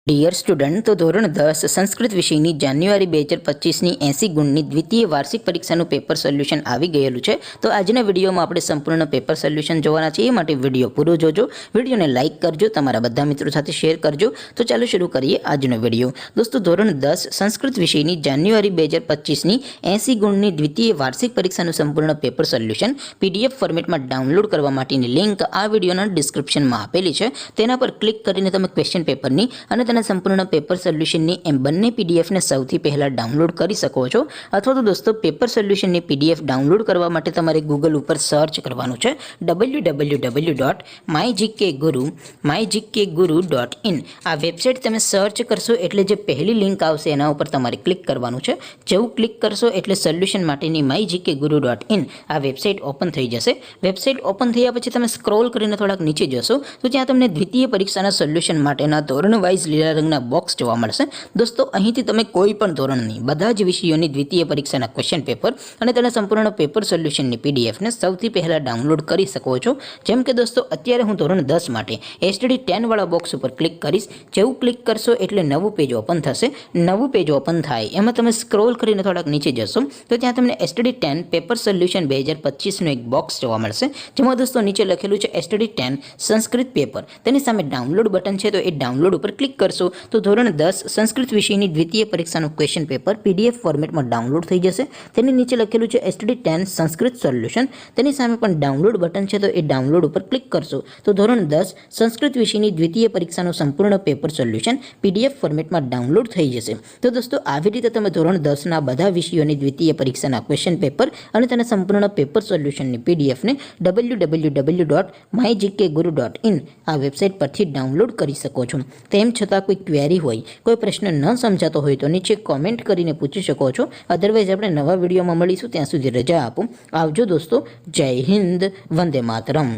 Dear student, તો ધોરણ 10 સંસ્કૃત વિષયની જાન્યુઆરી 2025ની 80 ગુણની દ્વિતીય વાર્ષિક પરીક્ષાનું પેપર સોલ્યુશન આવી ગયેલું છે. તો આજના વિડીયોમાં આપણે સંપૂર્ણ પેપર સોલ્યુશન જોવાના છીએ. એ માટે વિડીયો પૂરો જોજો, વિડીયોને લાઇક કરજો, તમારા બધા મિત્રો સાથે શેર કરજો. તો ચાલો શરૂ કરીએ આજનો વિડીયો. દોસ્તો, ધોરણ 10 સંસ્કૃત વિષયની જાન્યુઆરી 2025ની 80 ગુણની દ્વિતીય વાર્ષિક પરીક્ષાનું સંપૂર્ણ પેપર સોલ્યુશન PDF ફોર્મેટમાં ડાઉનલોડ કરવા માટેની લિંક આ વિડીયોના ડિસ્ક્રિપ્શનમાં આપેલી છે. તેના પર ક્લિક કરીને તમે ક્વેશ્ચન પેપરની અને તેના સંપૂર્ણ પેપર સોલ્યુશનની એમ બંને PDFને સૌથી પહેલાં ડાઉનલોડ કરી શકો છો. અથવા તો દોસ્તો, પેપર સોલ્યુશનની PDF ડાઉનલોડ કરવા માટે તમારે ગૂગલ ઉપર સર્ચ કરવાનું છે www.mygkguru.in. આ વેબસાઇટ તમે સર્ચ કરશો એટલે જે પહેલી લિંક આવશે એના ઉપર તમારે ક્લિક કરવાનું છે. જેવું ક્લિક કરશો એટલે સોલ્યુશન માટેની mygkguru.in આ વેબસાઇટ ઓપન થઈ જશે. વેબસાઇટ ઓપન થયા પછી તમે સ્ક્રોલ કરીને થોડાક નીચે જશો તો ત્યાં તમને દ્વિતીય પરીક્ષાના સોલ્યુશન માટેના ધોરણ વાઇઝ લીલા રંગના બોક્સ જોવા મળશે. દોસ્તો, અહીંથી તમે કોઈ પણ ધોરણની બધા જ વિષયોની દ્વિતીય પરીક્ષાના ક્વેશ્ચન પેપર અને તેના સંપૂર્ણ પેપર સોલ્યુશનની PDFને સૌથી પહેલાં ડાઉનલોડ કરી શકો છો. જેમ કે દોસ્તો, અત્યારે હું ધોરણ 10 માટે STD 10 વાળા બોક્સ ઉપર ક્લિક કરીશ. જેવું ક્લિક કરશો એટલે નવું પેજ ઓપન થશે. નવું પેજ ઓપન થાય એમાં તમે સ્ક્રોલ કરીને થોડાક નીચે જશો તો ત્યાં તમને STD 10 પેપર સોલ્યુશન 2025નું એક બોક્સ જોવા મળશે. જેમાં દોસ્તો નીચે લખેલું છે STD 10 સંસ્કૃત પેપર. તેની સામે ડાઉનલોડ બટન છે, તો એ ડાઉનલોડ ઉપર ક્લિક કરશો તો ધોરણ 10 સંસ્કૃત વિષયની દ્વિતીય પરીક્ષાનું ક્વેશ્ચન પેપર PDF ફોર્મેટમાં ડાઉનલોડ થઈ જશે. તેની નીચે લખેલું છે STD 10 સંસ્કૃત સોલ્યુશન. તેની સામે પણ ડાઉનલોડ બટન છે, તો એ ડાઉનલોડ ઉપર ક્લિક કરશો તો ધોરણ 10 સંસ્કૃત વિષયની દ્વિતીય પરીક્ષાનું સંપૂર્ણ પેપર સોલ્યુશન PDF ફોર્મેટમાં ડાઉનલોડ થઈ જશે. તો દોસ્તો, આવી રીતે તમે ધોરણ 10ના બધા વિષયોની દ્વિતીય પરીક્ષાના ક્વેશ્ચન પેપર અને તેના સંપૂર્ણ પેપર સોલ્યુશનની PDFને www.mygkguru.in આ વેબસાઇટ પરથી ડાઉનલોડ કરી શકો છો. તેમ છતાં કોઈ ક્વેરી હોય, કોઈ પ્રશ્ન ન સમજાતો હોય તો નીચે કોમેન્ટ કરીને પૂછી શકો છો. અધરવાઇઝ આપણે નવા વિડીયોમાં મળીશું. ત્યાં સુધી રજા આપો. આવજો દોસ્તો. જય હિન્દ. વંદે માતરમ.